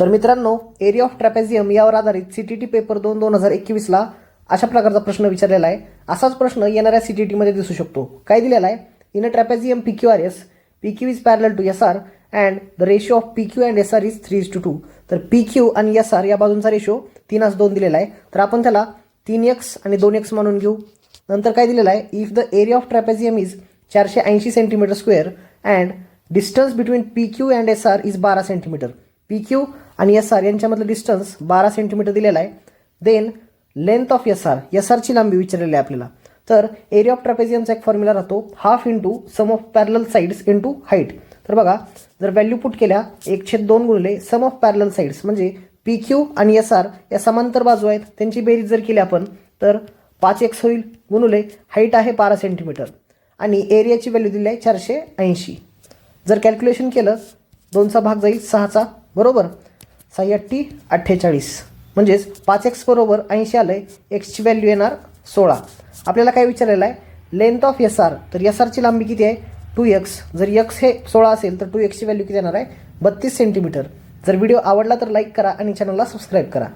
तर मित्रांनो, area of trapezium यावर आधारित सीटीटी पेपर 2021ला अशा प्रकारचा प्रश्न विचारलेला आहे. असाच प्रश्न येणाऱ्या सीटीटीमध्ये दिसू शकतो. काय दिलेला आहे? In a trapezium PQRS, PQ is parallel to SR and the ratio of PQ and SR is 3:2. तर PQ आणि SR या बाजूंचा रेशो 3:2 दिलेला आहे. तर आपण त्याला 3x आणि 2x म्हणून घेऊ. नंतर काय दिलेलं आहे? If the area of trapezium is 480 centimetre square and distance between PQ and SR is 12 centimetre. PQ आणि SR यांच्यामधलं डिस्टन्स 12 सेंटीमीटर दिलेला आहे. देन लेंथ ऑफ SR ची लांबी विचारलेली आहे आपल्याला. तर एरिया ऑफ ट्रॅपेझियमचा एक फॉर्म्युला राहतो, half into sum of parallel sides into height. तर बघा, जर व्हॅल्यू पुट केल्या 1/2 गुणिले सम ऑफ पॅरलल साईड्स म्हणजे PQ आणि SR या समांतर बाजू आहेत, त्यांची बेरीज जर केली आपण तर 5x होईल गुणिले हाईट आहे 12 सेंटीमीटर आणि एरियाची व्हॅल्यू दिली आहे 480. जर कॅल्क्युलेशन केलं 2चा भाग जाईल 6चा, बरोबर. 6 48 म्हणजेच 5x बरोबर 80 आलं आहे. एक्सची व्हॅल्यू येणार 16. आपल्याला काय विचारलेलं आहे? Length of SR. तर SRची लांबी किती आहे? 2x. जर x हे 16 असेल तर 2x ची व्हॅल्यू किती येणार आहे? 32 सेंटीमीटर. जर व्हिडिओ आवडला तर लाईक करा आणि चॅनलला सबस्क्राईब करा.